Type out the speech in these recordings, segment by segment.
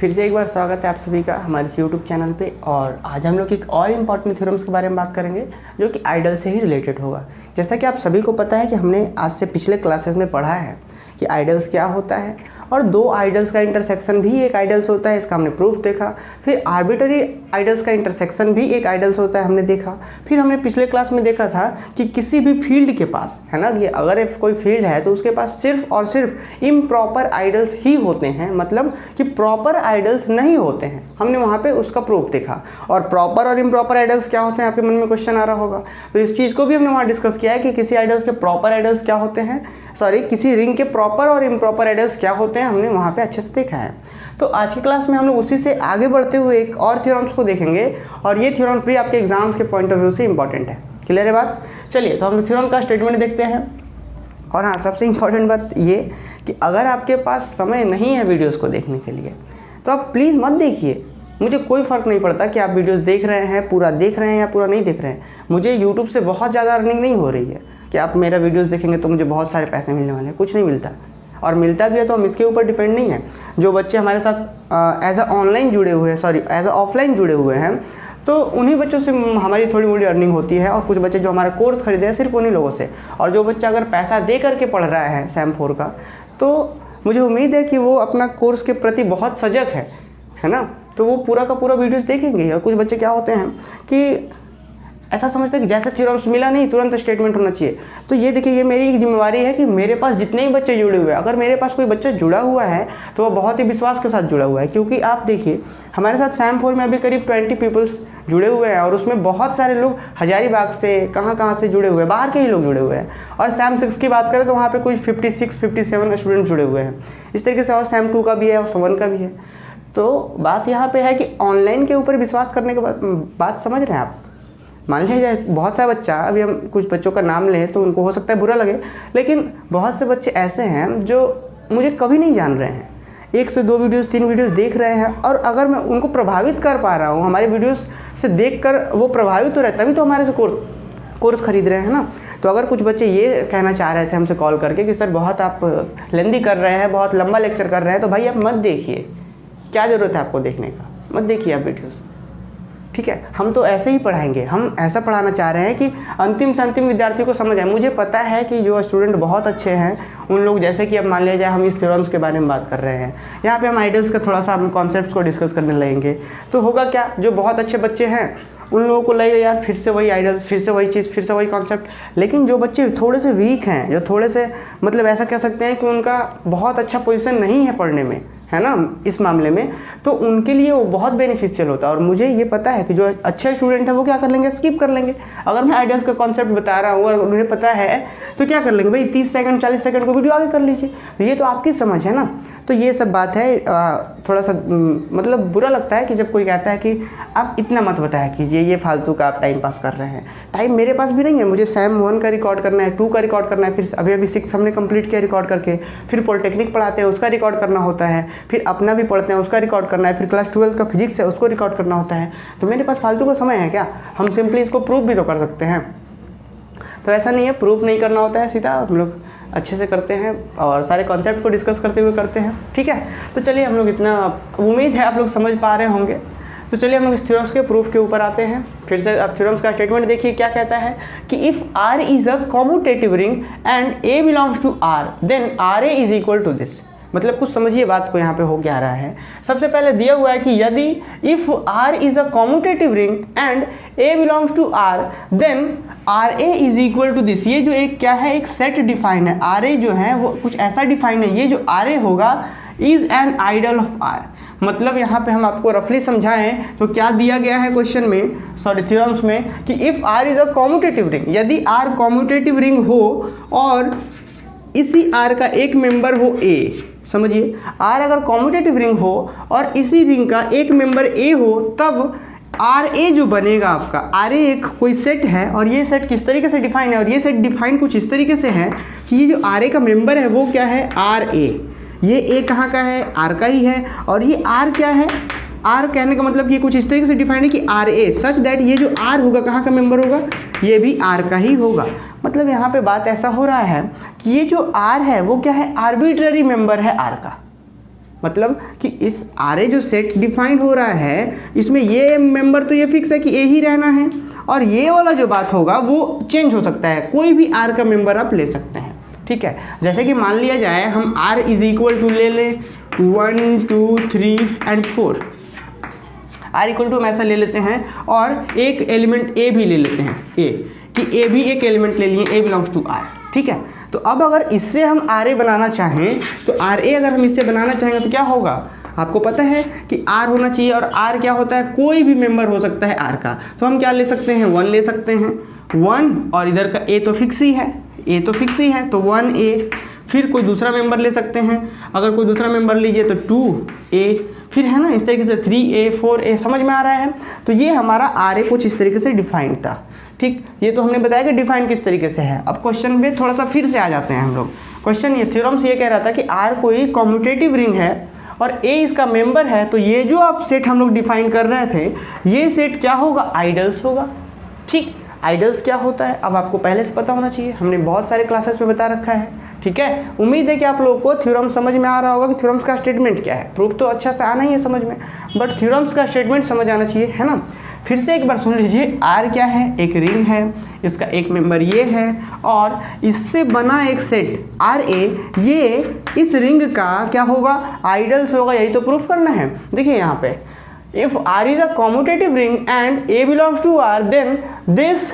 फिर से एक बार स्वागत है आप सभी का हमारे इस यूट्यूब चैनल पे। और आज हम लोग एक और इम्पॉर्टेंट थ्योरम्स के बारे में बात करेंगे जो कि आइडल से ही रिलेटेड होगा। जैसा कि आप सभी को पता है कि हमने आज से पिछले क्लासेस में पढ़ा है कि आइडल्स क्या होता है और दो आइडल्स का इंटरसेक्शन भी एक आइडल्स होता है, इसका हमने प्रूफ देखा। फिर आर्बिट्ररी आइडल्स का इंटरसेक्शन भी एक आइडल्स होता है, हमने देखा। फिर हमने पिछले क्लास में देखा था कि किसी भी फील्ड के पास, है ना, कि अगर कोई फील्ड है तो उसके पास सिर्फ और सिर्फ इम्प्रॉपर आइडल्स ही होते हैं, मतलब कि प्रॉपर आइडल्स नहीं होते हैं। हमने वहाँ पे उसका प्रूफ देखा। और प्रॉपर और इम्प्रॉपर आइडल्स क्या होते हैं, आपके मन में क्वेश्चन आ रहा होगा, तो इस चीज़ को भी हमने वहाँ डिस्कस किया है कि किसी आइडल्स के प्रॉपर आइडल्स क्या होते हैं, किसी रिंग के प्रॉपर और इम्प्रॉपर आइडल्स क्या होते हैं, हमने वहाँ पे अच्छे से देखा है। तो आज की क्लास में हम लोग उसी से आगे बढ़ते हुए एक और थ्योरम्स को देखेंगे और ये थ्योरम्स भी आपके एग्जाम्स के पॉइंट ऑफ व्यू से इंपॉर्टेंट है। क्लियर है बात? चलिए तो हम लोग थ्योरम का स्टेटमेंट देखते हैं। और हाँ, सबसे इंपॉर्टेंट बात ये कि अगर आपके पास समय नहीं है वीडियोज़ को देखने के लिए तो आप प्लीज़ मत देखिए। मुझे कोई फ़र्क नहीं पड़ता कि आप वीडियोज़ देख रहे हैं, पूरा देख रहे हैं या पूरा नहीं देख रहे हैं। मुझे यूट्यूब से बहुत ज़्यादा अर्निंग नहीं हो रही है कि आप मेरा वीडियोस देखेंगे तो मुझे बहुत सारे पैसे मिलने वाले हैं। कुछ नहीं मिलता, और मिलता भी है तो हम इसके ऊपर डिपेंड नहीं है। जो बच्चे हमारे साथ एज अ ऑनलाइन जुड़े हुए हैं, एज अ ऑफलाइन जुड़े हुए हैं, तो उन्हीं बच्चों से हमारी थोड़ी मोड़ी अर्निंग होती है। और कुछ बच्चे जो हमारा कोर्स खरीदे हैं सिर्फ उन्हीं लोगों से। और जो बच्चा अगर पैसा दे करके पढ़ रहा है सैम 4 का, तो मुझे उम्मीद है कि वो अपना कोर्स के प्रति बहुत सजग है ना, तो वो पूरा का पूरा वीडियोस देखेंगे। और कुछ बच्चे क्या होते हैं कि ऐसा समझते हैं कि जैसे थ्योरम्स मिला नहीं तुरंत स्टेटमेंट होना चाहिए। तो ये देखिए, ये मेरी एक जिम्मेवारी है कि मेरे पास जितने भी बच्चे जुड़े हुए हैं, अगर मेरे पास कोई बच्चा जुड़ा हुआ है तो वो बहुत ही विश्वास के साथ जुड़ा हुआ है। क्योंकि आप देखिए, हमारे साथ सैम 4 में अभी करीब 20 पीपल्स जुड़े हुए हैं और उसमें बहुत सारे लोग हजारीबाग से कहाँ से जुड़े हुए हैं, बाहर के ही लोग जुड़े हुए हैं। और सैम 6 की बात करें तो वहाँ पर कुछ 56-57 स्टूडेंट जुड़े हुए हैं। इस तरीके से और सैम 2 का भी है और सम 1 का भी है। तो बात यहाँ पे है कि ऑनलाइन के ऊपर विश्वास करने के बात समझ रहे हैं आप। मान लीजिए बहुत सारा बच्चा, अभी हम कुछ बच्चों का नाम लें तो उनको हो सकता है बुरा लगे, लेकिन बहुत से बच्चे ऐसे हैं जो मुझे कभी नहीं जान रहे हैं, 1 से 2 वीडियोस 3 वीडियोस देख रहे हैं। और अगर मैं उनको प्रभावित कर पा रहा हूँ, हमारे वीडियोस से देखकर वो प्रभावित हो रहे हैं, तभी तो हमारे से कोर्स खरीद रहे हैं ना। तो अगर कुछ बच्चे ये कहना चाह रहे थे हमसे कॉल करके कि सर बहुत आप लेंदी कर रहे हैं, बहुत लंबा लेक्चर कर रहे हैं, तो भाई आप मत देखिए। क्या ज़रूरत है आपको देखने का? मत देखिए आप वीडियोस, ठीक है। हम तो ऐसे ही पढ़ाएंगे, हम ऐसा पढ़ाना चाह रहे हैं कि अंतिम से अंतिम विद्यार्थी को समझ आए। मुझे पता है कि जो स्टूडेंट बहुत अच्छे हैं उन लोग, जैसे कि अब मान लीजिए हम इस थ्योरम्स के बारे में बात कर रहे हैं, यहाँ पे हम आइडल्स का थोड़ा सा हम कॉन्सेप्ट्स को डिस्कस करने लगेंगे, तो होगा क्या, जो बहुत अच्छे बच्चे हैं उन लोगों को लगेगा यार फिर से वही आइडल, फिर से वही चीज़, फिर से वही कॉन्सेप्ट। लेकिन जो बच्चे थोड़े से वीक हैं, जो थोड़े से मतलब ऐसा कह सकते हैं कि उनका बहुत अच्छा पोजीशन नहीं है पढ़ने में, है ना, इस मामले में, तो उनके लिए वो बहुत बेनिफिशियल होता है। और मुझे ये पता है कि जो अच्छे स्टूडेंट है वो क्या कर लेंगे, स्किप कर लेंगे। अगर मैं आइडल्स का कॉन्सेप्ट बता रहा हूँ और उन्हें पता है तो क्या कर लेंगे भाई, 30 सेकंड 40 सेकंड को वीडियो आगे कर लीजिए। तो ये तो आपकी समझ है ना। तो ये सब बात है। थोड़ा सा मतलब बुरा लगता है कि जब कोई कहता है कि आप इतना मत बताया कीजिए, ये फालतू का आप टाइम पास कर रहे हैं। टाइम मेरे पास भी नहीं है, मुझे सैम 1 का रिकॉर्ड करना है, 2 का रिकॉर्ड करना है, फिर अभी 6 हमने कंप्लीट किया रिकॉर्ड करके, फिर पॉलिटेक्निक पढ़ाते हैं उसका रिकॉर्ड करना होता है, फिर अपना भी पढ़ते हैं उसका रिकॉर्ड करना है, फिर क्लास 12 का फिजिक्स है उसको रिकॉर्ड करना होता है। तो मेरे पास फालतू का समय है क्या? हम सिंपली इसको प्रूफ भी तो कर सकते हैं। तो ऐसा नहीं है, प्रूफ नहीं करना होता है, सीधा हम लोग अच्छे से करते हैं और सारे कॉन्सेप्ट को डिस्कस करते हुए करते हैं, ठीक है। तो चलिए, हम लोग इतना उम्मीद है आप लोग समझ पा रहे होंगे। तो चलिए हम लोग इस थ्योरम्स के प्रूफ के ऊपर आते हैं। फिर से अब थ्योरम्स का स्टेटमेंट देखिए क्या कहता है कि if R is a commutative ring and A belongs to R, then RA is equal to this. मतलब कुछ समझिए बात को, यहाँ पे हो क्या रहा है। सबसे पहले दिया हुआ है कि यदि if R is a commutative ring and A belongs to R, then RA is equal to this. ये जो एक क्या है, एक सेट डिफाइन है। RA जो है वो कुछ ऐसा डिफाइन है, ये जो RA होगा is an ideal of R। मतलब यहाँ पे हम आपको रफली समझाएं तो क्या दिया गया है क्वेश्चन में, थ्योरम्स में, कि if R is a commutative ring, यदि R कॉम्यूटेटिव रिंग हो और इसी R का एक मेंबर हो A, समझिए, R अगर कॉम्यूटेटिव रिंग हो और इसी रिंग का एक मेंबर A हो, तब RA जो बनेगा आपका, RA एक कोई सेट है और ये सेट किस तरीके से डिफाइन है, और ये सेट डिफाइन कुछ इस तरीके से है कि ये जो RA का मेंबर है वो क्या है, RA। ये A कहाँ का है, R का ही है। और ये R क्या है, R कहने का मतलब ये कुछ इस तरीके से डिफाइन है कि RA सच दैट ये जो R होगा कहाँ का मेंबर होगा, ये भी R का ही होगा। मतलब यहाँ पे बात ऐसा हो रहा है कि ये जो R है वो क्या है, आर्बिट्ररी मेंबर है R का। मतलब कि इस आर जो सेट डिफाइंड हो रहा है इसमें ये मेंबर तो ये फिक्स है कि ए ही रहना है, और ये वाला जो बात होगा वो चेंज हो सकता है, कोई भी आर का मेंबर आप ले सकते हैं। ठीक है, जैसे कि मान लिया जाए हम r इज इक्वल टू ले लें 1 2 3 एंड 4, r इक्वल टू हम ऐसा ले लेते हैं, और एक एलिमेंट a भी ले लेते हैं, a कि a भी एक एलिमेंट ले लिए, a बिलोंग्स टू r। ठीक है, तो अब अगर इससे हम RA बनाना चाहें तो RA अगर हम इससे बनाना चाहेंगे तो क्या होगा, आपको पता है कि R होना चाहिए, और R क्या होता है, कोई भी मेंबर हो सकता है R का, तो हम क्या ले सकते हैं, 1 ले सकते हैं, 1, और इधर का A तो फिक्स ही है, A तो फिक्स ही है तो 1A, फिर कोई दूसरा मेंबर ले सकते हैं, अगर कोई दूसरा मेंबर लीजिए तो 2A, फिर है ना इस तरीके से 3A 4A, समझ में आ रहा है। तो ये हमारा RA कुछ इस तरीके से डिफाइंड था। ठीक, ये तो हमने बताया कि डिफाइन किस तरीके से है। अब क्वेश्चन में थोड़ा सा फिर से आ जाते हैं हम लोग। क्वेश्चन ये थ्योरम्स ये कह रहा था कि R कोई कॉम्यूटेटिव रिंग है और A इसका मेंबर है, तो ये जो आप सेट हम लोग डिफाइन कर रहे थे ये सेट क्या होगा, आइडल्स होगा। ठीक, आइडल्स क्या होता है अब आपको पहले से पता होना चाहिए, हमने बहुत सारे क्लासेस में बता रखा है। ठीक है, उम्मीद है कि आप लोगों को थ्योरम समझ में आ रहा होगा कि थ्योरम्स का स्टेटमेंट क्या है। प्रूफ तो अच्छा से आना ही है समझ में, बट थ्योरम्स का स्टेटमेंट समझ आना चाहिए, है ना। फिर से एक बार सुन लीजिए, R क्या है, एक रिंग है, इसका एक मेंबर ये है, और इससे बना एक सेट RA, ये इस रिंग का क्या होगा, आइडल्स होगा, यही तो प्रूफ करना है। देखिए यहाँ पे, if R is a commutative ring and A belongs to R, then this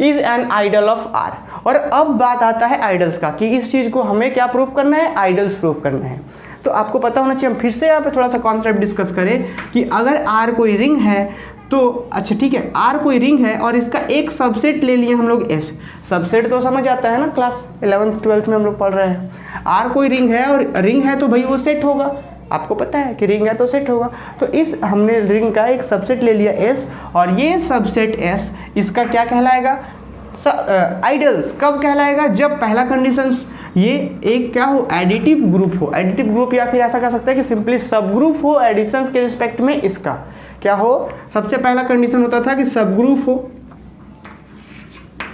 is an ideal of R। और अब बात आता है आइडल्स का, कि इस चीज़ को हमें क्या प्रूफ करना है, आइडल्स प्रूफ करना है। तो आपको पता होना चाहिए, हम फिर से यहाँ पे थोड़ा सा कॉन्सेप्ट डिस्कस करें कि अगर R कोई रिंग है तो अच्छा ठीक है, R कोई रिंग है और इसका एक सबसेट ले लिए हम लोग S। सबसेट तो समझ आता है ना, क्लास 11th 12th में हम लोग पढ़ रहे हैं। R कोई रिंग है और रिंग है तो भाई वो सेट होगा, आपको पता है कि रिंग है तो सेट होगा। तो इस हमने रिंग का एक सबसेट ले लिया S, और ये सबसेट S इसका क्या कहलाएगा, आइडल्स कब कहलाएगा, जब पहला कंडीशंस ये एक क्या हो, एडिटिव ग्रुप हो। एडिटिव ग्रुप या फिर ऐसा कह सकते हैं कि सिंपली सब ग्रुप हो एडिशंस के रिस्पेक्ट में, इसका क्या हो, सबसे पहला कंडीशन होता था कि सब ग्रुप हो,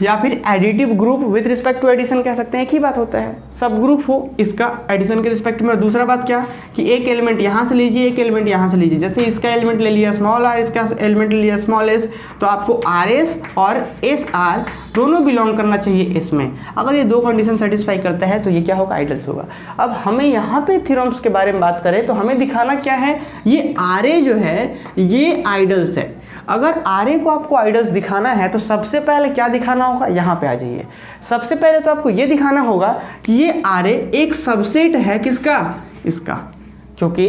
या फिर additive group with respect to addition कह सकते हैं, एक ही बात होता है, सब ग्रुप हो इसका एडिशन के रिस्पेक्ट में। और दूसरा बात क्या कि एक एलिमेंट यहाँ से लीजिए, एक एलिमेंट यहाँ से लीजिए, जैसे इसका एलिमेंट ले लिया स्मॉल r, इसका एलिमेंट ले लिया स्मॉल s, तो आपको RS और SR दोनों बिलोंग करना चाहिए S में। अगर ये दो कंडीशन सेटिस्फाई करता है तो ये क्या होगा, आइडल्स होगा। अब हमें यहाँ पे थ्योरम्स के बारे में बात करें तो हमें दिखाना क्या है, ये RA जो है ये आइडल्स है। अगर RA को आपको आइडल्स दिखाना है तो सबसे पहले क्या दिखाना होगा, यहाँ पे आ जाइए। सबसे पहले तो आपको ये दिखाना होगा कि ये RA एक सबसेट है किसका, इसका, क्योंकि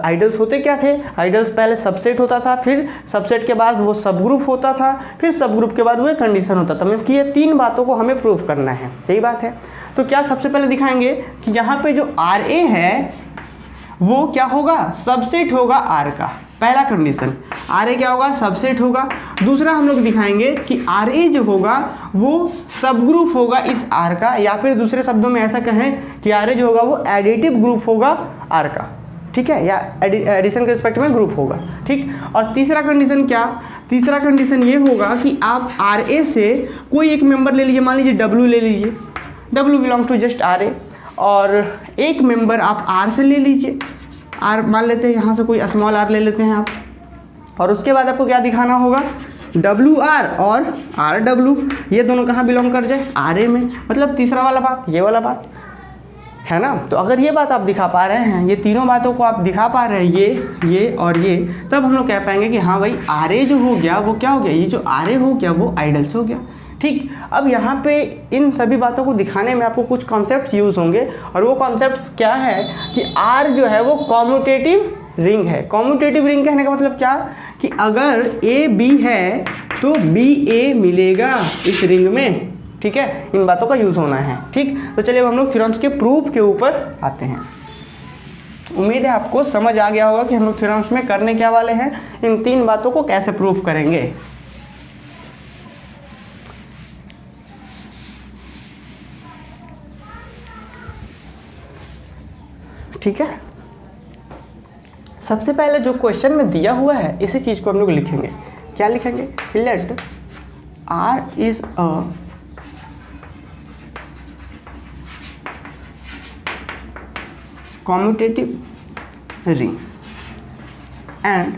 आइडल्स होते क्या थे, आइडल्स पहले सबसेट होता था, फिर सबसेट के बाद वो सब ग्रुप होता था, फिर सब ग्रुप के बाद वो कंडीशन होता था। मीन्स कि ये तीन बातों को हमें प्रूफ करना है, यही बात है। तो क्या सबसे पहले दिखाएंगे कि यहाँ पे जो RA है वो क्या होगा, सबसेट होगा R का, पहला कंडीशन RA क्या होगा, सबसेट होगा। दूसरा हम लोग दिखाएंगे कि RA जो होगा वो सब ग्रुप होगा इस R का, या फिर दूसरे शब्दों में ऐसा कहें कि RA जो होगा वो एडिटिव ग्रुप होगा R का, ठीक है, या एडिशन के रिस्पेक्ट में ग्रुप होगा। ठीक, और तीसरा कंडीशन क्या, तीसरा कंडीशन ये होगा कि आप RA से कोई एक मेंबर ले लीजिए, मान लीजिए W ले लीजिए, W belong to just RA, और एक मेंबर आप R से ले लीजिए, R मान लेते हैं, यहाँ से कोई स्मॉल r ले लेते हैं आप, और उसके बाद आपको क्या दिखाना होगा, WR और RW, ये दोनों कहाँ बिलोंग कर जाए, RA में। मतलब तीसरा वाला बात, ये वाला बात है ना। तो अगर ये बात आप दिखा पा रहे हैं, ये तीनों बातों को आप दिखा पा रहे हैं, ये और ये, तब हम लोग कह पाएंगे कि हाँ भाई RA जो हो गया वो क्या हो गया, ये जो RA हो गया वो आइडल्स हो गया। ठीक, अब यहाँ पे इन सभी बातों को दिखाने में आपको कुछ कॉन्सेप्ट्स यूज़ होंगे, और वो कॉन्सेप्ट्स क्या है कि R जो है वो कॉम्यूटेटिव रिंग है। कॉम्यूटेटिव रिंग कहने का मतलब क्या कि अगर A B है तो B A मिलेगा इस रिंग में। ठीक है, इन बातों का यूज़ होना है। ठीक, तो चलिए अब हम लोग थ्योरम्स के प्रूफ के ऊपर आते हैं। उम्मीद है आपको समझ आ गया होगा कि हम लोग थ्योरम्स में करने क्या वाले हैं, इन तीन बातों को कैसे प्रूफ करेंगे। ठीक है, सबसे पहले जो क्वेश्चन में दिया हुआ है इसी चीज को हम लोग लिखेंगे। क्या लिखेंगे, let R is a commutative ring and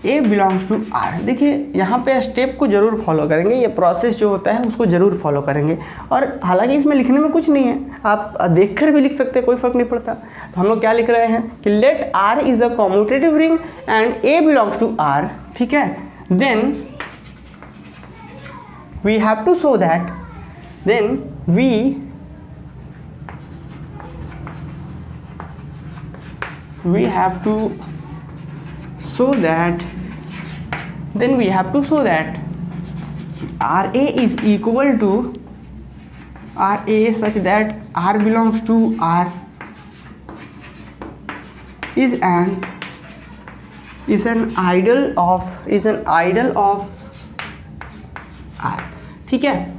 A belongs to R। देखिए यहाँ पे स्टेप को जरूर फॉलो करेंगे, ये प्रोसेस जो होता है उसको जरूर फॉलो करेंगे। और हालांकि इसमें लिखने में कुछ नहीं है, आप देखकर भी लिख सकते हैं, कोई फर्क नहीं पड़ता। तो हम लोग क्या लिख रहे हैं कि let R is a commutative ring and A belongs to R, ठीक है। Then we have to show that, then we have to show that, then we have to show that RA is equal to RA such that R belongs to R is an idol of R, ठीक है।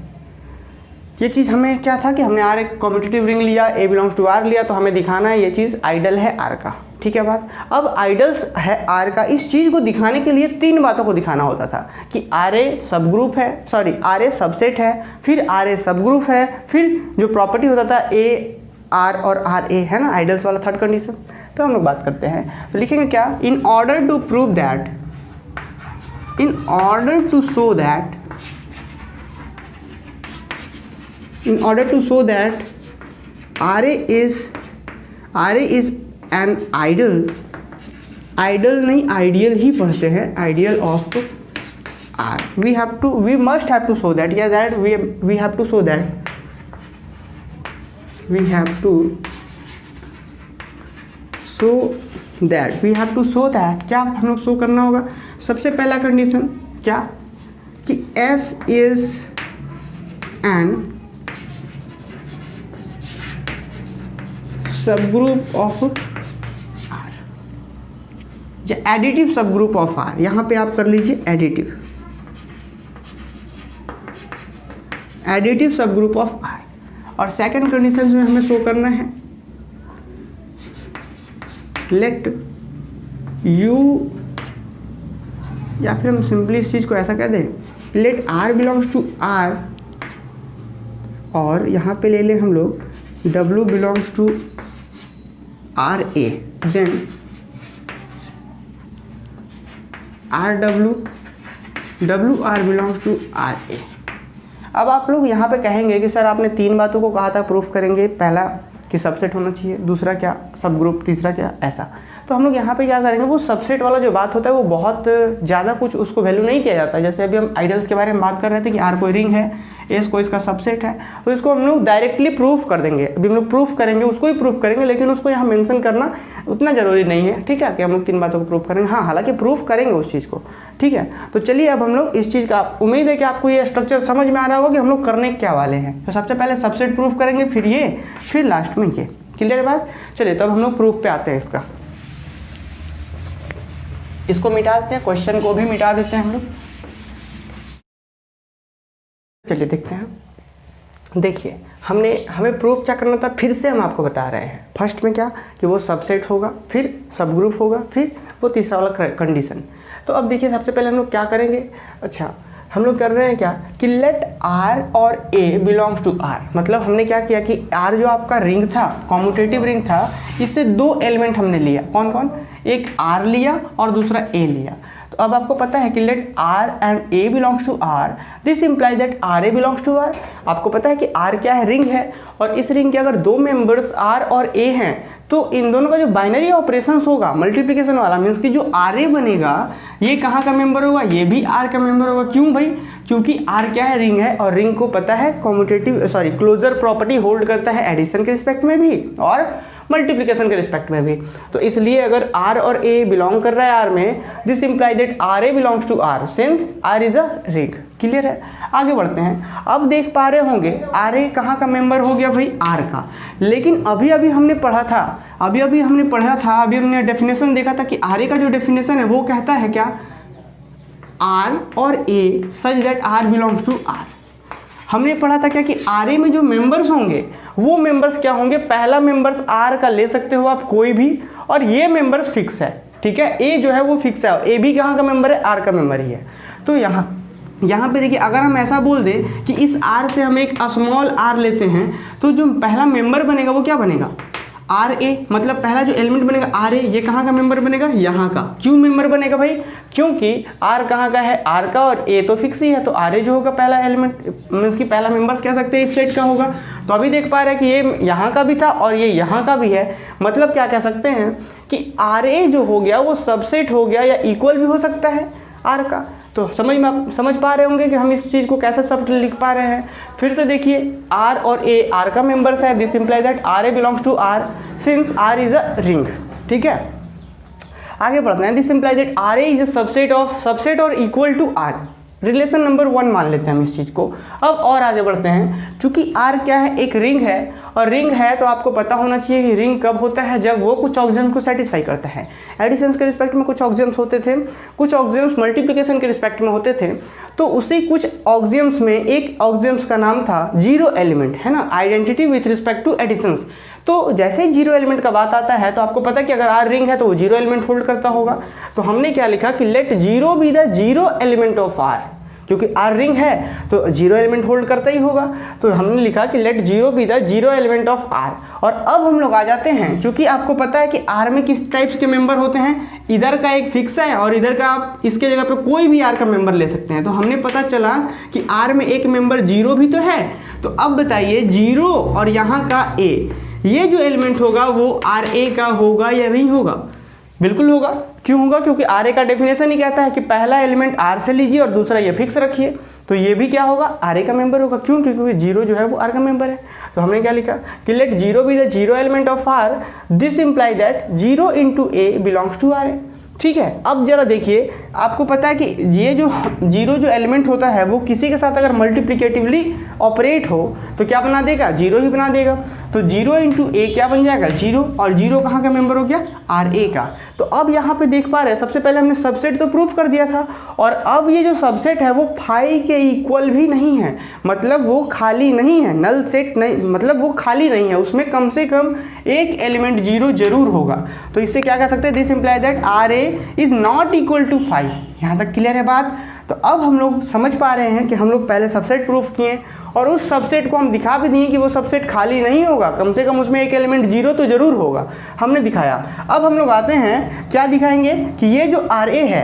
ये चीज़ हमें क्या था कि हमने R एक competitive ring लिया, A बिलोंग्स टू R लिया, तो हमें दिखाना है ये चीज़ आइडल है R का, ठीक है बात। अब आइडल्स है R का, इस चीज़ को दिखाने के लिए 3 बातों को दिखाना होता था कि RA सब ग्रुप है, सॉरी RA सबसेट है, फिर RA सब ग्रुप है, फिर जो प्रॉपर्टी होता था A R और RA है ना, आइडल्स वाला थर्ड कंडीशन। तो हम लोग बात करते हैं, तो लिखेंगे क्या, in order to prove that, in order to show that, in order to show that RA is an idol नहीं ideal ही पढ़ते हैं, ideal of R, we must have to show that, yeah, that we have to show that, we have to show that क्या हम लोग show करना होगा। सबसे पहला कंडीशन क्या कि S is an subgroup of R या एडिटिव सबग्रुप ऑफ R, यहाँ पे आप कर लीजिए एडिटिव सबग्रुप ऑफ R। और सेकंड कंडीशन में हमें शो करना है लेट U, या फिर हम सिंपली इस चीज़ को ऐसा कह दें, let R belongs to R, और यहाँ पे ले लें हम लोग W belongs to RA, then WR belongs to RA। अब आप लोग यहाँ पे कहेंगे कि सर आपने 3 बातों को कहा था प्रूफ करेंगे, पहला कि सबसेट होना चाहिए, दूसरा क्या सब ग्रुप, तीसरा क्या ऐसा। तो हम लोग यहाँ पे क्या करेंगे, वो सबसेट वाला जो बात होता है वो बहुत ज़्यादा कुछ उसको वैल्यू नहीं किया जाता। जैसे अभी हम आइडल्स के बारे में बात कर रहे थे कि R कोई रिंग है, एस को इसका सबसेट है, तो इसको हम लोग डायरेक्टली प्रूफ कर देंगे। अभी हम लोग प्रूफ करेंगे, उसको ही प्रूफ करेंगे, लेकिन उसको यहाँ मेंशन करना उतना ज़रूरी नहीं है, ठीक है, कि हम लोग 3 बातों को प्रूफ करेंगे। हाँ, हालांकि प्रूफ करेंगे उस चीज़ को, ठीक है। तो चलिए अब हम लोग इस चीज़ का, उम्मीद है कि आपको ये स्ट्रक्चर समझ में आ रहा होगा कि हम लोग करने क्या वाले हैं। तो सबसे पहले सबसेट प्रूफ करेंगे, फिर ये, फिर लास्ट में ये। क्लियर बात। चलिए तब हम लोग प्रूफ पे आते हैं। इसको मिटा देते हैं, क्वेश्चन को भी मिटा देते हैं हम लोग। चलिए देखते हैं। देखिए हमें प्रूफ क्या करना था, फिर से हम आपको बता रहे हैं। फर्स्ट में क्या कि वो सबसेट होगा, फिर सब ग्रुप होगा, फिर वो तीसरा वाला कंडीशन। तो अब देखिए सबसे पहले हम लोग क्या करेंगे, अच्छा हम लोग कर रहे हैं क्या कि लेट R और A बिलोंग्स टू R। मतलब हमने क्या किया कि R जो आपका रिंग था, कॉम्यूटेटिव रिंग था, इससे 2 एलिमेंट हमने लिया। कौन कौन, एक R लिया और दूसरा A लिया। तो अब आपको पता है कि let R and A belongs to R, this implies that RA belongs to R। आपको पता है कि R क्या है, रिंग है, और इस रिंग के अगर 2 मेंबर्स R और A हैं तो इन दोनों का जो बाइनरी ऑपरेशन होगा मल्टीप्लिकेशन वाला, मीन्स कि जो RA बनेगा ये कहाँ का मेंबर होगा, ये भी R का मेंबर होगा। क्यों भाई, क्योंकि R क्या है, रिंग है, और रिंग को पता है क्लोजर प्रॉपर्टी होल्ड करता है एडिशन के रिस्पेक्ट में भी और मल्टीप्लिकेशन के रिस्पेक्ट में भी। तो इसलिए अगर R और A बिलोंग कर रहा है R में, this imply that RA belongs to R since R is a ring. Clear है। आगे बढ़ते हैं। अब देख पा रहे होंगे RA कहाँ का मेंबर हो गया भाई, R का। लेकिन अभी हमने पढ़ा था, अभी हमने डेफिनेशन देखा था कि RA का जो डेफिनेशन है वो कहता है क्या, R और A such that R belongs to R। हमने पढ़ा था क्या कि RA में जो मेंबर्स होंगे वो मेंबर्स क्या होंगे, पहला मेंबर्स R का ले सकते हो आप कोई भी, और ये मेंबर्स फिक्स है, ठीक है। A जो है वो फिक्स है, A भी कहाँ का मेंबर है, R का मेंबर ही है। तो यहाँ पे देखिए अगर हम ऐसा बोल दें कि इस R से हम एक स्मॉल r लेते हैं तो जो पहला मेंबर बनेगा वो क्या बनेगा, आर ए, मतलब पहला जो एलिमेंट बनेगा आर ए, ये कहाँ का मेंबर बनेगा, यहाँ का। क्यों मेंबर बनेगा भाई, क्योंकि आर कहाँ का है, आर का, और ए तो फिक्स ही है, तो आर ए जो होगा पहला एलिमेंट मीन्स कि पहला मेंबर्स कह सकते हैं इस सेट का होगा। तो अभी देख पा रहे हैं कि ये यहाँ का भी था और ये यहाँ का भी है, मतलब क्या कह सकते हैं कि आर ए जो हो गया वो सबसेट हो गया या इक्वल भी हो सकता है आर का। तो समझ पा रहे होंगे कि हम इस चीज़ को कैसे सब लिख पा रहे हैं। फिर से देखिए, आर और ए आर का मेंबर्स है, this imply that R A belongs to R since R is a ring. ठीक है, आगे बढ़ते हैं। This imply that R A is a subset और equal to R. Relation number 1 मान लेते हैं हम इस चीज़ को। अब और आगे बढ़ते हैं, चूंकि आर क्या है, एक रिंग है, और रिंग है तो आपको पता होना चाहिए कि रिंग कब होता है, जब वो कुछ ऑक्सियम्स को सेटिस्फाई करता है। एडिशंस के रिस्पेक्ट में कुछ ऑक्सियम्स होते थे, कुछ ऑक्सियम्स मल्टीप्लिकेशन के रिस्पेक्ट में होते थे। तो उसी कुछ ऑक्सियम्स में एक ऑक्सियम्स का नाम था जीरो एलिमेंट, है ना, identity with respect to additions. तो जैसे ही जीरो एलिमेंट का बात आता है तो आपको पता है कि अगर आर रिंग है तो वो जीरो एलिमेंट होल्ड करता होगा। तो हमने क्या लिखा कि let zero be the zero element of R, क्योंकि आर रिंग है तो जीरो एलिमेंट होल्ड करता ही होगा। तो हमने लिखा कि let zero be the zero element of R. और अब हम लोग आ जाते हैं, क्योंकि आपको पता है कि आर में किस टाइप्स के मेंबर होते हैं, इधर का एक फिक्स है और इधर का आप इसके जगह पे कोई भी आर का मेंबर ले सकते हैं। तो हमने पता चला कि आर में एक मेंबर जीरो भी तो है। तो अब बताइए, जीरो और यहाँ का ए, ये जो एलिमेंट होगा वो आर ए का होगा या नहीं होगा? बिल्कुल होगा। क्यों होगा? क्योंकि आर ए का डेफिनेशन ही कहता है कि पहला एलिमेंट आर से लीजिए और दूसरा ये फिक्स रखिए। तो ये भी क्या होगा, आर ए का मेंबर होगा। क्यों? क्योंकि जीरो जो है वो आर का मेंबर है। तो हमने क्या लिखा कि let zero be the zero element of R, this imply that zero into A belongs to R A. ठीक है, अब जरा देखिए, आपको पता है कि ये जो जीरो जो एलिमेंट होता है वो किसी के साथ अगर मल्टीप्लिकेटिवली ऑपरेट हो तो क्या बना देगा, जीरो ही बना देगा। तो जीरो इंटू ए क्या बन जाएगा, जीरो, और जीरो कहाँ का मेंबर हो गया, आर ए का। तो अब यहाँ पे देख पा रहे हैं, सबसे पहले हमने सबसेट तो प्रूफ कर दिया था, और अब ये जो सबसेट है वो फाई के इक्वल भी नहीं है, मतलब वो खाली नहीं है, नल सेट नहीं, मतलब वो खाली नहीं है, उसमें कम से कम एक एलिमेंट जीरो जरूर होगा। तो इससे क्या कह सकते हैं, this imply that R A is not equal to phi. यहाँ तक क्लियर है बात? तो अब हम लोग समझ पा रहे हैं कि हम लोग पहले सबसेट प्रूफ किए और उस सबसेट को हम दिखा भी दिए कि वो सबसेट खाली नहीं होगा, कम से कम उसमें एक एलिमेंट जीरो तो जरूर होगा, हमने दिखाया। अब हम लोग आते हैं, क्या दिखाएंगे कि ये जो आर ए है,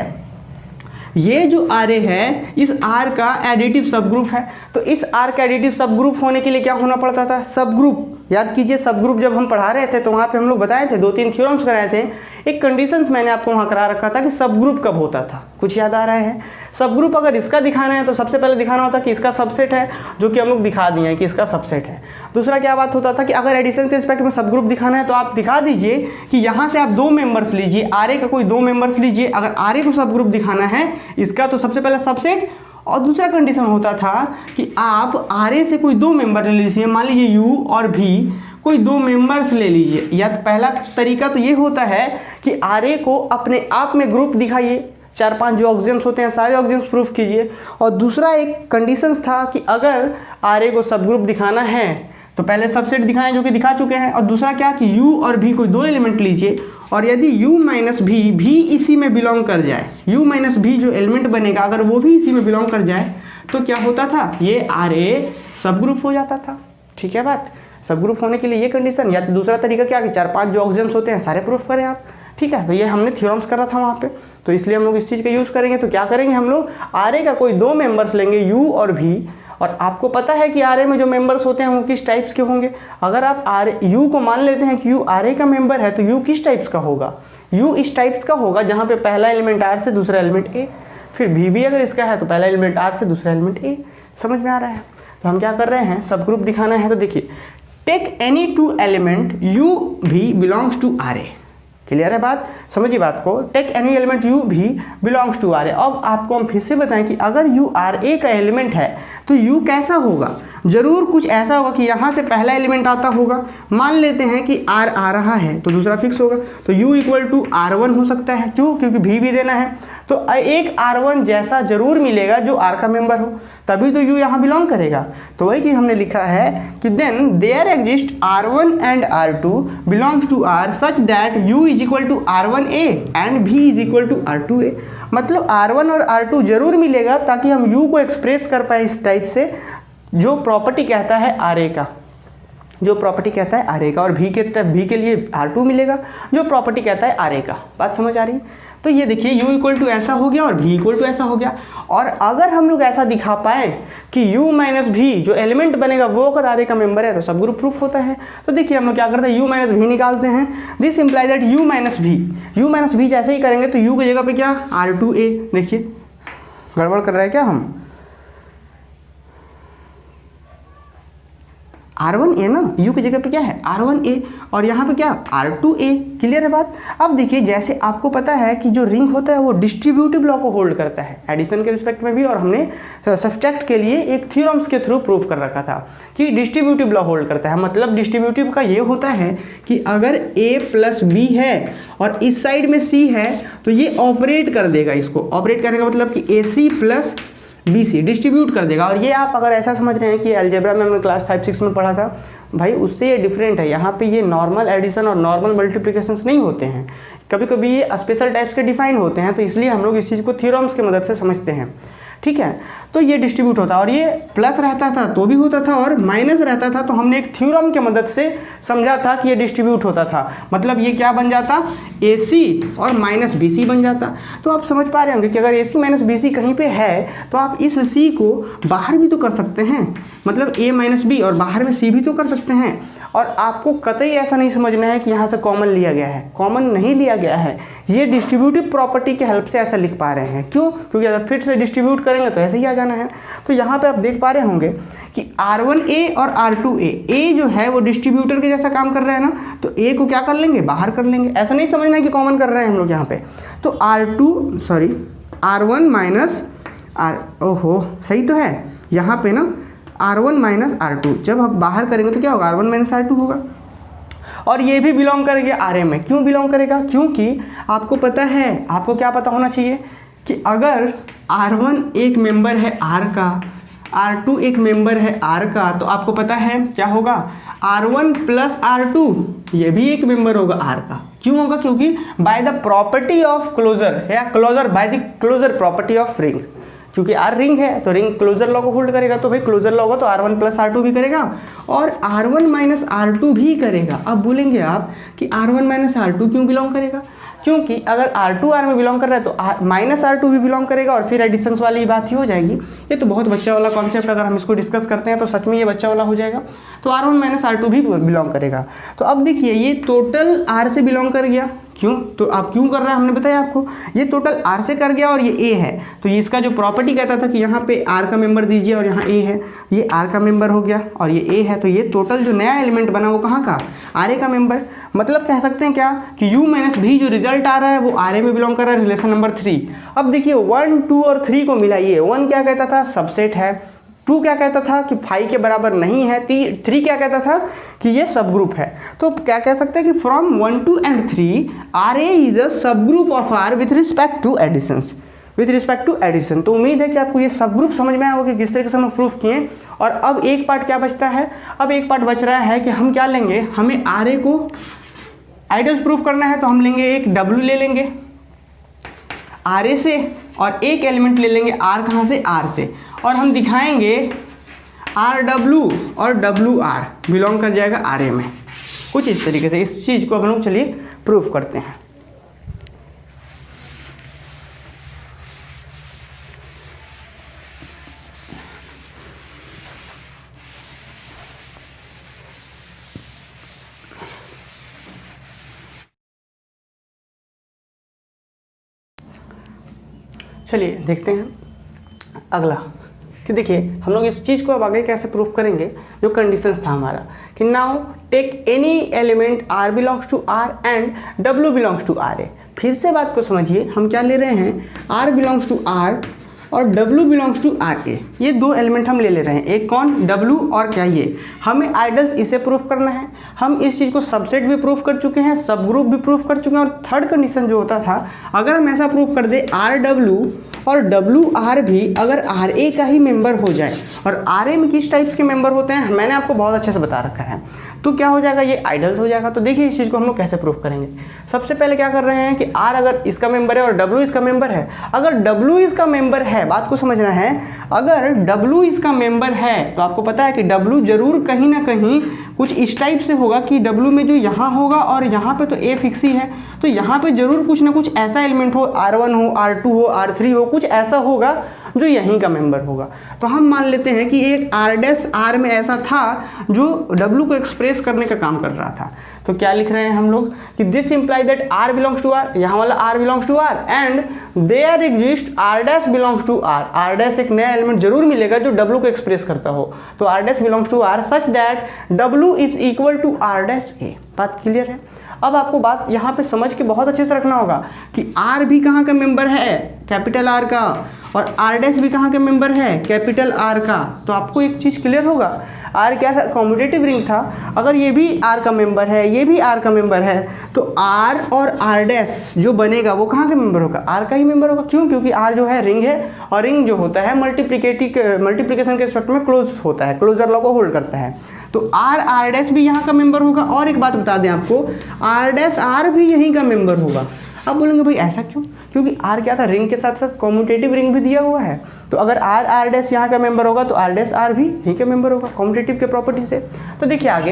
ये जो आर ए है, इस आर का एडिटिव सब ग्रुप है। तो इस आर का एडिटिव सब ग्रुप होने के लिए क्या होना पड़ता था, सब ग्रुप। याद कीजिए, सब ग्रुप जब हम पढ़ा रहे थे तो वहाँ पे हम लोग बताए थे, 2-3 थ्योरम्स कराए थे। एक कंडीशंस मैंने आपको वहाँ करा रखा था कि सब ग्रुप कब होता था, कुछ याद आ रहा है? सब ग्रुप अगर इसका दिखाना है तो सबसे पहले दिखाना होता कि इसका सबसेट है, जो कि हम लोग दिखा दिए हैं कि इसका सबसेट है। दूसरा क्या बात होता था कि अगर एडिशन के रिस्पेक्ट में सब ग्रुप दिखाना है तो आप दिखा दीजिए कि यहाँ से आप 2 मेंबर्स लीजिए, आर ए का कोई 2 मेंबर्स लीजिए। अगर आर ए को सब ग्रुप दिखाना है इसका तो सबसे पहले सबसेट, और दूसरा कंडीशन होता था कि आप आर ए से कोई 2 मेंबर ले लीजिए, मान लीजिए यू और भी कोई 2 मेंबर्स ले लीजिए। या तो पहला तरीका तो ये होता है कि आर ए को अपने आप में ग्रुप दिखाइए, 4-5 जो ऑक्सियम्स होते हैं सारे ऑक्सियम्स प्रूफ कीजिए। और दूसरा एक कंडीशंस था कि अगर आर ए को सब ग्रुप दिखाना है तो पहले सबसेट दिखाएं, जो कि दिखा चुके हैं। और दूसरा क्या कि यू और भी कोई 2 एलिमेंट लीजिए, और यदि u माइनस भी इसी में बिलोंग कर जाए, u माइनस भी जो एलिमेंट बनेगा अगर वो भी इसी में बिलोंग कर जाए तो क्या होता था, ये आर ए सब ग्रुप हो जाता था। ठीक है बात? सब ग्रुप होने के लिए ये कंडीशन, या तो दूसरा तरीका क्या कि 4-5 जो ऑक्सियम्स होते हैं सारे प्रूफ करें आप। ठीक है, तो ये हमने थ्योरम्स करा था वहाँ पे, तो इसलिए हम लोग इस चीज़ का यूज़ करेंगे। तो क्या करेंगे, हम लोग आर ए का कोई 2 मेंबर्स लेंगे, u और भी, और आपको पता है कि आर ए में जो मेंबर्स होते हैं वो किस टाइप्स के होंगे। अगर आप यू को मान लेते हैं कि यू आर ए का मेंबर है तो यू किस टाइप्स का होगा, यू इस टाइप्स का होगा जहाँ पे पहला एलिमेंट आर से दूसरा एलिमेंट ए, फिर भी अगर इसका है तो पहला एलिमेंट आर से दूसरा एलिमेंट ए। समझ में आ रहा है? तो हम क्या कर रहे हैं, सब ग्रुप दिखाना है तो देखिए, take any 2 element u v belongs to R A. Clear है बात? समझिए बात को, take any element u v belongs to R A. अब आपको हम फिर से बताएं कि अगर यू आर ए का एलिमेंट है तो यू कैसा होगा, जरूर कुछ ऐसा होगा कि यहाँ से पहला एलिमेंट आता होगा। मान लेते हैं कि आर आ रहा है तो दूसरा फिक्स होगा, तो u इक्वल टू R1 हो सकता है। क्यों? क्योंकि भी देना है, तो एक R1 जैसा जरूर मिलेगा जो R का मेंबर हो, तभी तो u यहाँ बिलोंग करेगा। तो वही चीज़ हमने लिखा है कि then there exist R1 and R2 belongs to R such that u is equal to R1A and v is equal to R2A। मतलब R1 और R2 जरूर मिलेगा ताकि हम u को एक्सप्रेस कर पाए इस टाइप से, जो प्रॉपर्टी कहता है आर ए का। जो प्रॉपर्टी कहता है आर ए का, और भी के लिए R2 मिलेगा जो प्रॉपर्टी कहता है आर ए का। बात समझ आ रही है? तो ये देखिए U इक्वल टू ऐसा हो गया और V इक्वल टू ऐसा हो गया। और अगर हम लोग ऐसा दिखा पाए कि U माइनस भी जो एलिमेंट बनेगा वो अगर आर ए का मेंबर है तो सब ग्रुप प्रूफ होता है। तो देखिए हम लोग क्या करते हैं, U माइनस भी निकालते हैं। This implies that U minus भी जैसे ही करेंगे तो U की जगह पे क्या R2A। देखिए गड़बड़ कर रहे हैं क्या हम, R1A ना, U की जगह पे क्या है R1A और यहाँ पे क्या R2A। क्लियर है बात? अब देखिए जैसे आपको पता है कि जो रिंग होता है वो डिस्ट्रीब्यूटिव लॉ को होल्ड करता है एडिशन के रिस्पेक्ट में भी, और हमने सब्सट्रैक्ट के लिए एक थ्योरम्स के थ्रू प्रूव कर रखा था कि डिस्ट्रीब्यूटिव लॉ होल्ड करता है। मतलब डिस्ट्रीब्यूटिव का ये होता है कि अगर A प्लस B है और इस साइड में C है तो ये ऑपरेट कर देगा, इसको ऑपरेट करने का मतलब कि AC प्लस BC डिस्ट्रीब्यूट कर देगा। और ये आप अगर ऐसा समझ रहे हैं कि अलजेब्रा में हमने क्लास 5-6 में पढ़ा था, भाई उससे ये डिफरेंट है। यहाँ पे ये नॉर्मल एडिशन और नॉर्मल मल्टीप्लिकेशंस नहीं होते हैं, कभी कभी ये स्पेशल टाइप्स के डिफाइन होते हैं, तो इसलिए हम लोग इस चीज़ को थ्योरम्स की मदद से समझते हैं। ठीक है, तो ये डिस्ट्रीब्यूट होता है और ये प्लस रहता था तो भी होता था और माइनस रहता था तो हमने एक थ्योरम की मदद से समझा था कि ये डिस्ट्रीब्यूट होता था। मतलब ये क्या बन जाता, AC और माइनस BC बन जाता। तो आप समझ पा रहे होंगे कि अगर AC माइनस BC कहीं पे है तो आप इस C को बाहर भी तो कर सकते हैं, मतलब A माइनस B और बाहर में C भी तो कर सकते हैं। और आपको कतई ऐसा नहीं समझना है कि यहाँ से कॉमन लिया गया है, कॉमन नहीं लिया गया है, ये डिस्ट्रीब्यूटिव प्रॉपर्टी के हेल्प से ऐसा लिख पा रहे हैं। क्यों? क्योंकि अगर फिर से डिस्ट्रीब्यूट करेंगे तो ऐसे ही आ जाना है। तो यहाँ पे आप देख पा रहे होंगे कि R1A और R2A, A जो है वो डिस्ट्रीब्यूटर के जैसा काम कर रहा है ना, तो A को क्या कर लेंगे, बाहर कर लेंगे। ऐसा नहीं समझना है कि कॉमन कर रहे हैं हम लोग यहाँ पे। तो R1 माइनस R, ओहो सही तो है, यहाँ पे ना R1 माइनस R2 जब हम बाहर करेंगे तो क्या होगा, R1 माइनस R2 होगा। और ये भी बिलोंग करेगा RA में। क्यों बिलोंग करेगा? क्योंकि आपको पता है, आपको क्या पता होना चाहिए कि अगर R1 एक मेंबर है R का, R2 एक मेंबर है R का, तो आपको पता है क्या होगा, R1 प्लस R2 ये भी एक मेंबर होगा R का। क्यों होगा? क्योंकि by the property of closure या closure by the closure property of ring, क्योंकि R रिंग है तो रिंग क्लोजर लॉ को होल्ड करेगा, तो भाई क्लोजर लॉ होगा तो R1 प्लस R2 भी करेगा और R1 माइनस R2 भी करेगा। अब बोलेंगे आप कि R1 माइनस R2 क्यों बिलोंग करेगा? क्योंकि अगर R2 R में बिलोंग कर रहा है तो माइनस R2 भी बिलोंग करेगा और फिर एडिशंस वाली बात ही हो जाएगी। ये तो बहुत बच्चा वाला कॉन्सेप्ट, अगर हम इसको डिस्कस करते हैं तो सच में ये बच्चा वाला हो जाएगा। तो R1 माइनस R2 भी बिलोंग करेगा। तो अब देखिए ये टोटल R से बिलोंग कर गया। क्यों? तो आप क्यों कर रहा है हमने बताया आपको, ये टोटल R से कर गया और ये A है, तो ये इसका जो प्रॉपर्टी कहता था कि यहाँ पे R का मेंबर दीजिए और यहाँ A है, ये R का मेंबर हो गया और ये A है, तो ये टोटल जो नया एलिमेंट बना वो कहाँ का, RA का मेंबर। मतलब कह सकते हैं क्या कि U माइनस भी जो रिजल्ट आ रहा है वो RA में बिलोंग कर रहा है, रिलेशन नंबर 3। अब देखिए 1, 2 और 3 को मिलाइए। 1 क्या कहता था, सबसेट है। 2 क्या कहता था कि 5 के बराबर नहीं है। 3 क्या कहता था कि ये सब ग्रुप है। तो क्या कह सकते हैं कि from 1, 2 and 3 RA is a subgroup of R with respect to additions, with respect to addition. तो उम्मीद है कि आपको ये सब ग्रुप समझ में आया होगा कि किस तरीके से हम प्रूफ किए। और अब एक पार्ट क्या बचता है, अब एक पार्ट बच रहा है कि हम क्या लेंगे, हमें RA को आइडल्स प्रूफ करना है, तो हम लेंगे एक W ले लेंगे RA से और एक एलिमेंट ले लेंगे R कहाँ से, R से, और हम दिखाएंगे RW और WR बिलोंग कर जाएगा RA में। कुछ इस तरीके से इस चीज़ को हम लोग चलिए प्रूफ करते हैं। चलिए देखते हैं अगला कि देखिए हम लोग इस चीज़ को अब आगे कैसे प्रूफ करेंगे। जो कंडीशंस था हमारा कि now take any element R belongs to R and W belongs to RA। फिर से बात को समझिए, हम क्या ले रहे हैं, R बिलोंग्स टू R और W बिलोंग्स टू RA। ये दो एलिमेंट हम ले रहे हैं, एक कौन, W और क्या ये, हमें आइडल्स इसे प्रूफ करना है। हम इस चीज़ को सबसेट भी प्रूफ कर चुके हैं, सब ग्रुप भी प्रूफ कर चुके हैं। और थर्ड कंडीशन जो होता था, अगर हम ऐसा प्रूफ कर दे RW और WR भी अगर RA का ही मेंबर हो जाए, और RA में किस टाइप्स के मेंबर होते हैं मैंने आपको बहुत अच्छे से बता रखा है। तो क्या हो जाएगा, ये आइडल्स हो जाएगा। तो देखिए इस चीज़ को हम लोग कैसे प्रूव करेंगे। सबसे पहले क्या कर रहे हैं कि R अगर इसका मेंबर है और W इसका मेंबर है, अगर W इसका मेंबर है, बात को समझना है, अगर W इसका मेंबर है तो आपको पता है कि W जरूर कहीं ना कहीं कुछ इस टाइप से होगा कि W में जो यहाँ होगा और यहाँ पे तो A फिक्स ही है, तो यहाँ पे जरूर कुछ ना कुछ ऐसा एलिमेंट हो, R1 हो, R2 हो, R3 हो, कुछ ऐसा होगा जो यहीं का मेंबर होगा। तो हम मान लेते हैं कि एक R' में ऐसा था जो W को एक्सप्रेस करने का काम कर रहा था। तो क्या लिख रहे हैं हम लोग कि this imply that R belongs to R, यहाँ वाला R belongs to R and there exist R' belongs to R। R' एक नया एलिमेंट जरूर मिलेगा जो W को एक्सप्रेस करता हो, तो R' belongs to R such that W is equal to R'(A)। बात क्लियर है। अब आपको बात यहाँ पे समझ के बहुत अच्छे से रखना होगा कि R भी कहाँ का मेंबर है, कैपिटल R का, और R' भी कहाँ का मेंबर है, कैपिटल R का। तो आपको एक चीज़ क्लियर होगा, R क्या था, कॉम्यूटेटिव रिंग था। अगर ये भी R का मेंबर है, ये भी R का मेंबर है, तो R और R' जो बनेगा वो कहाँ का मेंबर होगा, R का ही मेंबर होगा। क्यों? क्योंकि R जो है रिंग है, और रिंग जो होता है मल्टीप्लिकेशन के रिस्पेक्ट में क्लोज होता है, क्लोजर लॉ को होल्ड करता है। तो R' भी यहाँ का मेंबर होगा। और एक बात बता दें आपको, R' भी यहीं का मेंबर होगा। अब बोलेंगे भाई ऐसा क्यों? क्योंकि R क्या था, रिंग के साथ साथ कॉम्यूटेटिव रिंग भी दिया हुआ है। तो अगर R' यहाँ का मेंबर होगा तो R' भी यहीं का मेंबर होगा कॉम्यूटेटिव के प्रॉपर्टी से। तो देखिए आगे,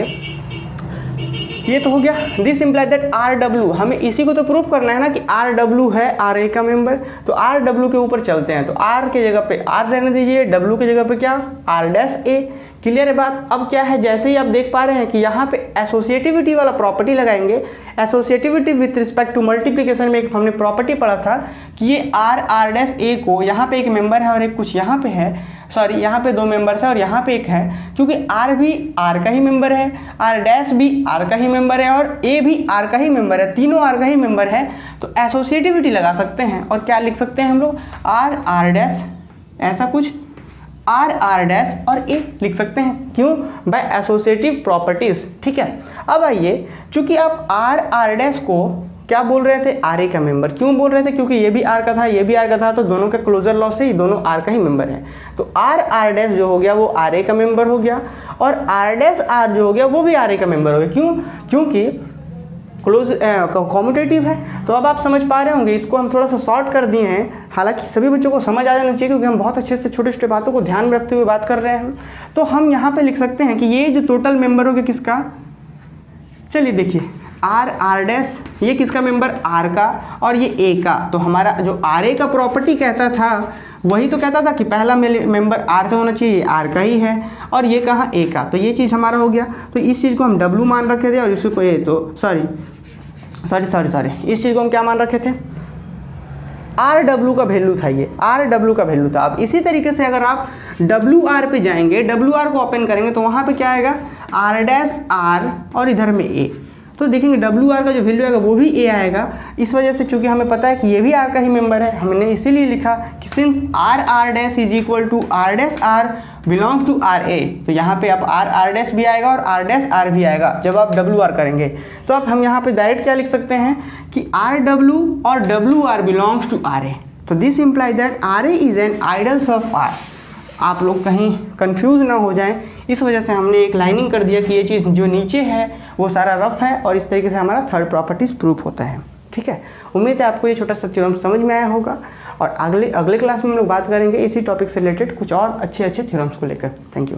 ये तो हो गया। दिस इम्प्लाई दैट RW, हमें इसी को तो प्रूफ करना है ना कि RW है RA का मेंबर। तो RW के ऊपर चलते हैं, तो R के जगह पे R रहने दीजिए, W की जगह पे क्या, R'(A)। क्लियर है बात। अब क्या है, जैसे ही आप देख पा रहे हैं कि यहाँ पे एसोसिएटिविटी वाला प्रॉपर्टी लगाएंगे। Associativity with respect to multiplication में एक हमने प्रॉपर्टी पढ़ा था कि ये R'(A) को, यहाँ पे एक मेंबर है और एक कुछ यहाँ पे है, सॉरी यहाँ पे दो मेंबर्स है और यहाँ पे एक है, क्योंकि R भी R का ही मेंबर है, R' भी R का ही मेंबर है और A भी R का ही मेंबर है, तीनों R का ही मेंबर है। तो एसोसिएटिविटी लगा सकते हैं और क्या लिख सकते हैं हम लोग, R' ऐसा कुछ, R' और A लिख सकते हैं। क्यों? By associative properties. ठीक है। अब आइए, चूंकि आप R' को क्या बोल रहे थे, RA का मेंबर क्यों बोल रहे थे, क्योंकि ये भी R का था, ये भी R का था, तो दोनों के क्लोजर लॉ से ही दोनों R का ही मेंबर है। तो R' जो हो गया वो RA का मेंबर हो गया, और R' जो हो गया वो भी RA का मेंबर हो गया। क्यों? क्योंकि क्लोज कॉम्यूटेटिव है। तो अब आप समझ पा रहे होंगे, इसको हम थोड़ा सा शॉर्ट कर दिए हैं, हालांकि सभी बच्चों को समझ आ जाना चाहिए क्योंकि हम बहुत अच्छे से छोटे छोटे बातों को ध्यान में रखते हुए बात कर रहे हैं। तो हम यहाँ पे लिख सकते हैं कि ये जो टोटल मेंबर हो गया किसका, चलिए देखिए, R' ये किसका मेंबर, R का, और ये A का। तो हमारा जो RA का प्रॉपर्टी कहता था वही तो कहता था कि पहला मेंबर R से होना चाहिए, ये R का ही है, और ये कहाँ, A का। तो ये चीज़ हमारा हो गया। तो इस चीज़ को हम W मान रखे थे और इसको ये तो सॉरी इस चीज़ को हम क्या मान रखे थे, RW का वैल्यू था, ये RW का वैल्यू था। अब इसी तरीके से अगर आप WR पे जाएंगे, WR को ओपन करेंगे तो वहाँ पे क्या आएगा, R' और इधर में A। तो देखेंगे WR का जो वैल्यू आएगा वो भी A आएगा। इस वजह से चूंकि हमें पता है कि ये भी R का ही मेंबर है, हमने इसीलिए लिखा कि since R' is equal to R' belongs to RA। तो यहाँ पे आप R' भी आएगा और R' भी आएगा जब आप WR करेंगे। तो अब हम यहाँ पे डायरेक्ट क्या लिख सकते हैं कि RW और WR बिलोंग्स टू RA। तो this imply that RA is an idols of R। आप लोग कहीं कंफ्यूज ना हो जाएं, इस वजह से हमने एक लाइनिंग कर दिया कि ये चीज़ जो नीचे है वो सारा रफ है, और इस तरीके से हमारा थर्ड प्रॉपर्टीज प्रूफ होता है। ठीक है। उम्मीद है आपको ये छोटा सा थ्योरम समझ में आया होगा, और अगले क्लास में हम लोग बात करेंगे इसी टॉपिक से रिलेटेड कुछ और अच्छे थ्योरम्स को लेकर। Thank you.